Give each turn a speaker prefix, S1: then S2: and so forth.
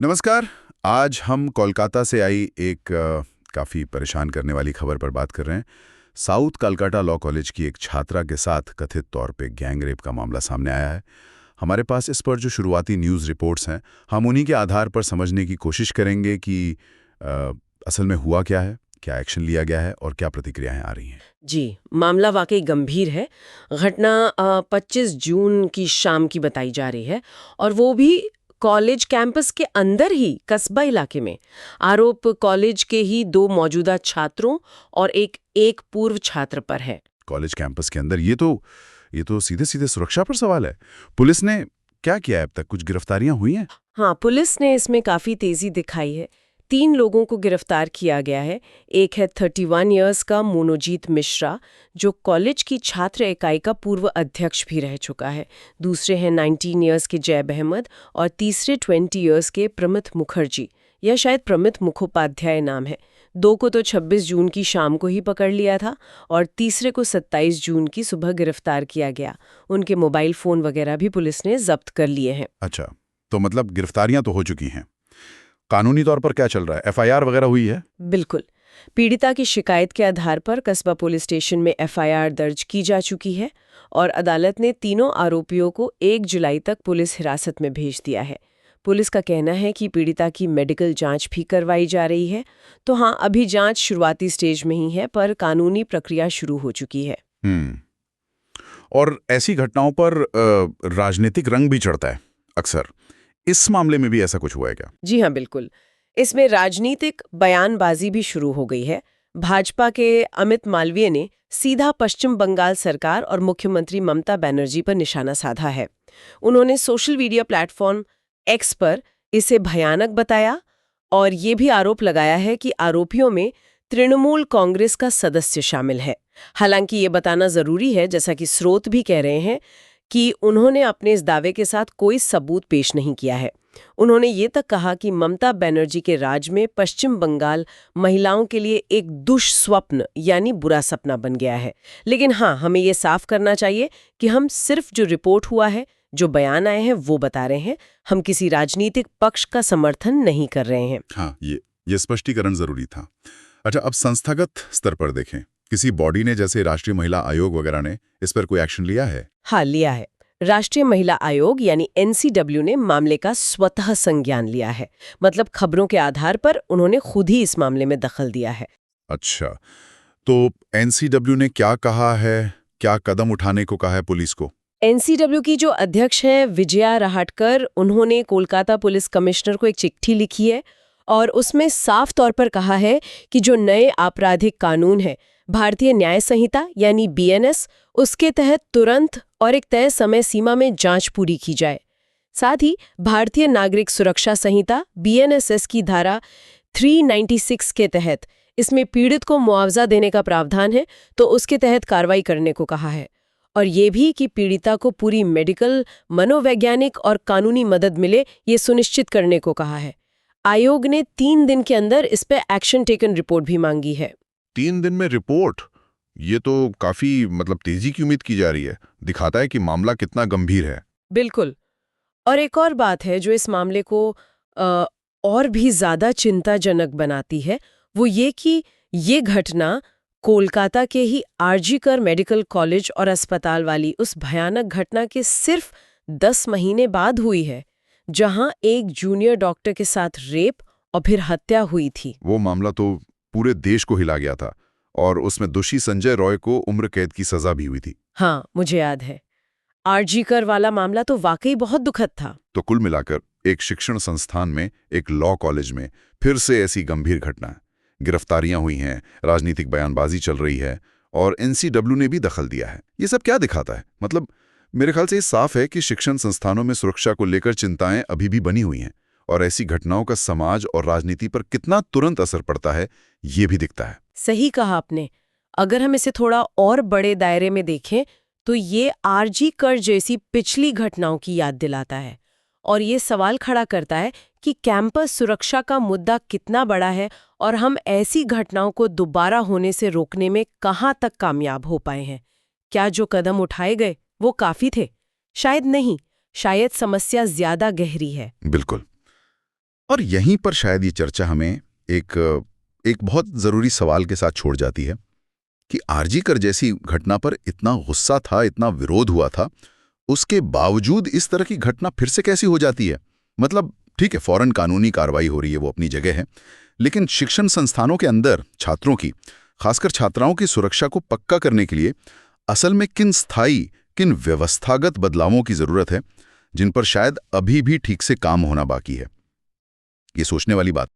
S1: नमस्कार। आज हम कोलकाता से आई एक काफ़ी परेशान करने वाली खबर पर बात कर रहे हैं। साउथ कलकत्ता लॉ कॉलेज की एक छात्रा के साथ कथित तौर पे गैंग रेप का मामला सामने आया है। हमारे पास इस पर जो शुरुआती न्यूज़ रिपोर्ट्स हैं, हम उन्हीं के आधार पर समझने की कोशिश करेंगे कि अ, असल में हुआ क्या है, क्या एक्शन लिया गया है और क्या प्रतिक्रियाएं आ रही हैं।
S2: जी, मामला वाकई गंभीर है। घटना 25 जून की शाम की बताई जा रही है और वो भी कॉलेज कैंपस के अंदर ही कस्बा इलाके में। आरोप कॉलेज के ही 2 मौजूदा छात्रों और एक पूर्व छात्र पर है।
S1: कॉलेज कैंपस के अंदर ये तो सीधे सीधे सुरक्षा पर सवाल है। पुलिस ने क्या किया है अब तक? कुछ गिरफ्तारियां हुई हैं?
S2: हाँ, पुलिस ने इसमें काफी तेजी दिखाई है। 3 लोगों को गिरफ्तार किया गया है। एक है 31 इयर्स का मोनोजीत मिश्रा, जो कॉलेज की छात्र इकाई का पूर्व अध्यक्ष भी रह चुका है। दूसरे हैं 19 इयर्स के जैब अहमद और तीसरे 20 इयर्स के प्रमित मुखर्जी, या शायद प्रमित मुखोपाध्याय नाम है। 2 को तो 26 जून की शाम को ही पकड़ लिया था और तीसरे को 27 जून की सुबह गिरफ्तार किया गया। उनके मोबाइल फोन वगैरह भी पुलिस ने जब्त कर लिए हैं।
S1: अच्छा, तो मतलब गिरफ्तारियां तो हो चुकी हैं। कानूनी तौर पर क्या चल रहा है? एफआईआर वगैरह हुई है?
S2: बिल्कुल। पीड़िता की शिकायत के आधार पर कस्बा पुलिस स्टेशन में एफआईआर दर्ज की जा चुकी है और अदालत ने तीनों आरोपियों को 1 जुलाई तक पुलिस हिरासत में भेज दिया है। पुलिस का कहना है कि पीड़िता की मेडिकल जांच भी करवाई जा रही है। तो हाँ, अभी जांच शुरुआती स्टेज में ही है, पर कानूनी प्रक्रिया शुरू हो चुकी है।
S1: हम्म। और ऐसी घटनाओं पर राजनीतिक रंग भी चढ़ता है अक्सर। इस मामले में भी ऐसा कुछ हुआ है क्या?
S2: जी हाँ, बिल्कुल। इसमें राजनीतिक बयानबाजी भी शुरू हो गई है। भाजपा के अमित मालवीय ने सीधा पश्चिम बंगाल सरकार और मुख्यमंत्री ममता बनर्जी पर निशाना साधा है। उन्होंने सोशल मीडिया प्लेटफॉर्म एक्स पर इसे भयानक बताया और ये भी आरोप लगाया है कि आरोपियों में तृणमूल कांग्रेस का सदस्य शामिल है। हालांकि ये बताना जरूरी है, जैसा कि स्रोत भी कह रहे हैं, कि उन्होंने अपने इस दावे के साथ कोई सबूत पेश नहीं किया है। उन्होंने ये तक कहा कि ममता बनर्जी के राज में पश्चिम बंगाल महिलाओं के लिए एक दुष्स्वप्न यानी बुरा सपना बन गया है। लेकिन हाँ, हमें ये साफ करना चाहिए कि हम सिर्फ जो रिपोर्ट हुआ है, जो बयान आए हैं, वो बता रहे हैं। हम किसी राजनीतिक पक्ष का समर्थन नहीं कर रहे हैं।
S1: हाँ, ये स्पष्टीकरण जरूरी था। अच्छा, अब संस्थागत स्तर पर देखें। किसी बॉडी ने, जैसे राष्ट्रीय महिला आयोग वगैरह ने, इस पर कोई एक्शन लिया है?
S2: हाँ, लिया है। राष्ट्रीय महिला आयोग यानी एनसीडब्ल्यू ने मामले का स्वतः संज्ञान लिया है। मतलब खबरों के आधार पर उन्होंने खुद ही इस मामले में दखल दिया है।
S1: अच्छा, तो एनसीडब्ल्यू ने क्या कहा है? क्या कदम उठाने को कहा है पुलिस को?
S2: एनसीडब्ल्यू की जो अध्यक्ष हैं विजया रहाटकर, उन्होंने कोलकाता पुलिस कमिश्नर को एक चिट्ठी लिखी है और उसमें साफ तौर पर कहा है कि जो नए आपराधिक कानून है, भारतीय न्याय संहिता यानी बीएनएस, उसके तहत तुरंत और एक तय समय सीमा में जांच पूरी की जाए। साथ ही भारतीय नागरिक सुरक्षा संहिता बीएनएसएस की धारा 396 के तहत इसमें पीड़ित को मुआवजा देने का प्रावधान है, तो उसके तहत कार्रवाई करने को कहा है। और ये भी कि पीड़िता को पूरी मेडिकल, मनोवैज्ञानिक और कानूनी मदद मिले, ये सुनिश्चित करने को कहा है। आयोग ने 3 दिन के अंदर इस पे एक्शन टेकन रिपोर्ट भी मांगी है।
S1: 3 दिन में रिपोर्ट? ये तो काफी तेजी की उम्मीद की जा रही है। दिखाता है कि मामला कितना गंभीर है।
S2: बिल्कुल। और एक और बात है जो इस मामले को अ, और भी ज्यादा चिंताजनक बनाती है, वो ये कि ये घटना कोलकाता के ही आरजी कर मेडिकल कॉलेज और अस्पताल वाली उस भयानक घटना के सिर्फ 10 महीने बाद हुई है, जहां एक जूनियर डॉक्टर के साथ रेप और फिर हत्या हुई थी।
S1: वो मामला तो पूरे देश को हिला गया था और उसमें दोषी संजय रॉय को उम्र कैद की सजा भी हुई थी।
S2: हाँ, मुझे याद है। आरजी कर वाला मामला तो वाकई बहुत दुखद था।
S1: तो कुल मिलाकर एक शिक्षण संस्थान में, एक लॉ कॉलेज में फिर से ऐसी गंभीर घटना है। गिरफ्तारियां हुई हैं, राजनीतिक बयानबाजी चल रही है और एनसीडब्ल्यू ने भी दखल दिया है। ये सब क्या दिखाता है? मेरे ख्याल से ये साफ है कि शिक्षण संस्थानों में सुरक्षा को लेकर चिंताएं अभी भी बनी हुई हैं और ऐसी घटनाओं का समाज और राजनीति पर कितना तुरंत असर पड़ता है, ये भी दिखता है।
S2: सही कहा आपने। अगर हम इसे थोड़ा और बड़े दायरे में देखें तो ये आरजी कर जैसी पिछली घटनाओं की याद दिलाता है और ये सवाल खड़ा करता है कि कैंपस सुरक्षा का मुद्दा कितना बड़ा है और हम ऐसी घटनाओं को दोबारा होने से रोकने में कहाँ तक कामयाब हो पाए हैं। क्या जो कदम उठाए गए वो काफी थे? शायद नहीं। शायद समस्या ज्यादा गहरी है।
S1: बिल्कुल। और यहीं पर शायद ये चर्चा हमें एक बहुत ज़रूरी सवाल के साथ छोड़ जाती है कि आरजी कर जैसी घटना पर इतना गुस्सा था, इतना विरोध हुआ था, उसके बावजूद इस तरह की घटना फिर से कैसी हो जाती है? मतलब ठीक है, फौरन कानूनी कार्रवाई हो रही है, वो अपनी जगह है, लेकिन शिक्षण संस्थानों के अंदर छात्रों की, खासकर छात्राओं की सुरक्षा को पक्का करने के लिए असल में किन स्थायी, किन व्यवस्थागत बदलावों की जरूरत है, जिन पर शायद अभी भी ठीक से काम होना बाकी है? ये सोचने वाली बात